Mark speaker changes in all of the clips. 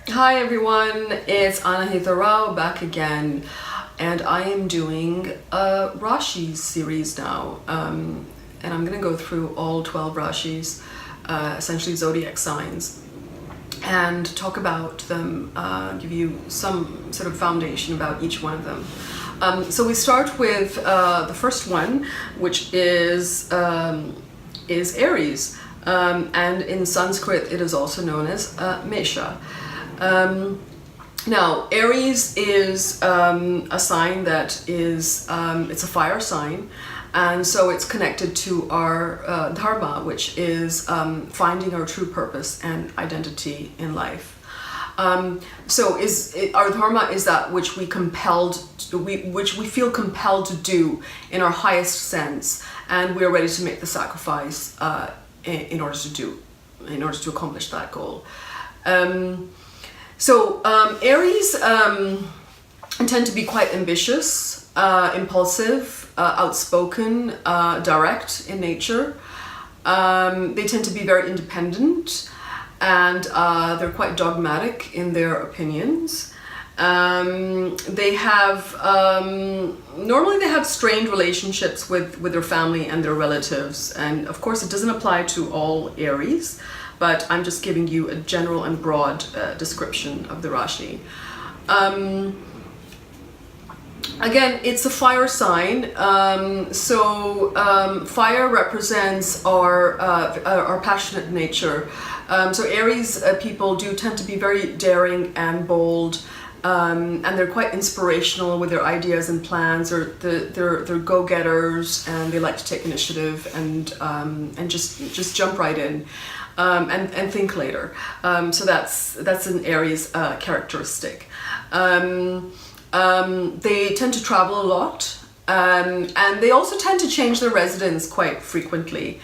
Speaker 1: Hi everyone, it's Anahita Rao back again, and I am doing a Rashi series now, and I'm going to go through all 12 Rashis, essentially zodiac signs, and talk about them, give you some sort of foundation about each one of them. So we start with the first one, which is Aries, and in Sanskrit it is also known as Mesha. Now, Aries is a sign that is, it's a fire sign, and so it's connected to our dharma, which is finding our true purpose and identity in life. Our dharma is that which which we feel compelled to do in our highest sense, and we are ready to make the sacrifice in order to accomplish that goal. Aries tend to be quite ambitious, impulsive, outspoken, direct in nature. They tend to be very independent, and they're quite dogmatic in their opinions. They have normally they have strained relationships with their family and their relatives, and of course it doesn't apply to all Aries, but I'm just giving you a general and broad description of the Rashi. Again, it's a fire sign, fire represents our passionate nature. So Aries people do tend to be very daring and bold, and they're quite inspirational with their ideas and plans. They're go-getters, and they like to take initiative and just jump right in. And think later. So that's an Aries characteristic. They tend to travel a lot, and they also tend to change their residence quite frequently,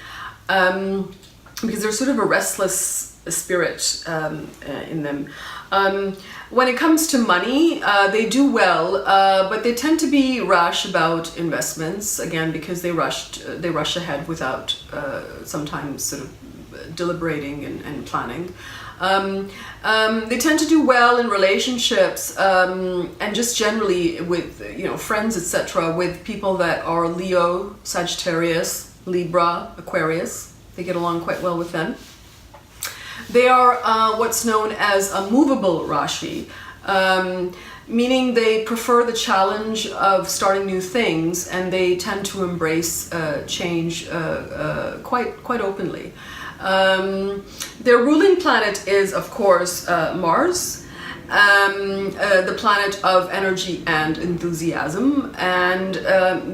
Speaker 1: because there's sort of a restless spirit in them. When it comes to money, they do well, but they tend to be rash about investments, again because they rush ahead without sometimes sort of deliberating and planning. They tend to do well in relationships, and just generally with friends, etc., with people that are Leo, Sagittarius, Libra, Aquarius. They get along quite well with them. They are what's known as a movable Rashi, meaning they prefer the challenge of starting new things, and they tend to embrace change quite openly. Their ruling planet is, of course, Mars, the planet of energy and enthusiasm, and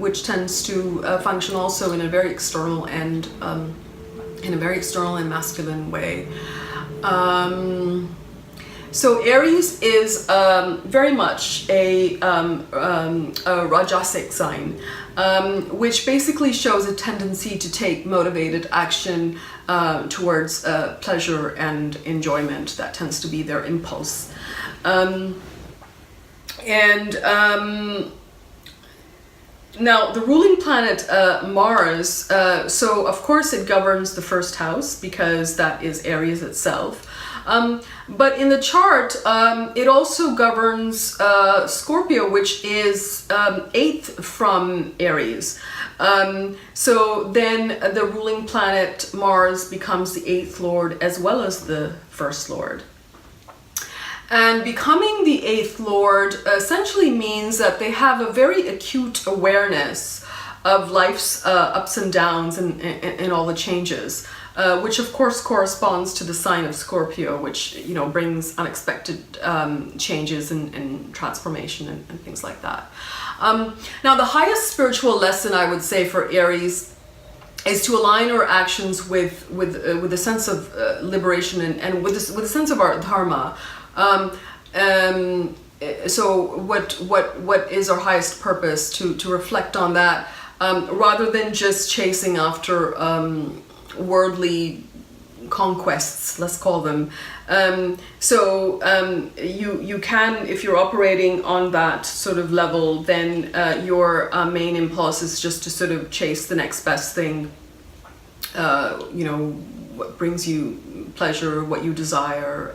Speaker 1: which tends to function also in a very external and masculine way. So Aries is very much a Rajasic sign, which basically shows a tendency to take motivated action towards pleasure and enjoyment. That tends to be their impulse. Now, the ruling planet, Mars, so of course it governs the first house because that is Aries itself. But in the chart, it also governs Scorpio, which is 8th from Aries. So then the ruling planet Mars becomes the 8th lord as well as the first lord. And becoming the 8th lord essentially means that they have a very acute awareness of life's ups and downs and all the changes, which of course corresponds to the sign of Scorpio, which brings unexpected changes and transformation and things like that. Now, the highest spiritual lesson I would say for Aries is to align our actions with a sense of liberation and with a sense of our dharma. So what is our highest purpose, to reflect on that, rather than just chasing after worldly conquests, let's call them. You can, if you're operating on that sort of level, then your main impulse is just to sort of chase the next best thing, what brings you pleasure, what you desire,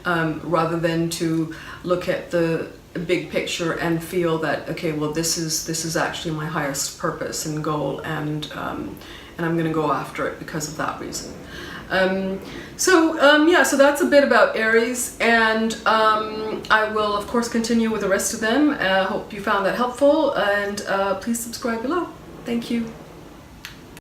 Speaker 1: rather than to look at the big picture and feel that, okay, well, this is actually my highest purpose and goal, and I'm going to go after it because of that reason. So that's a bit about Aries, and I will of course continue with the rest of them. Hope you found that helpful, and please subscribe below. Thank you.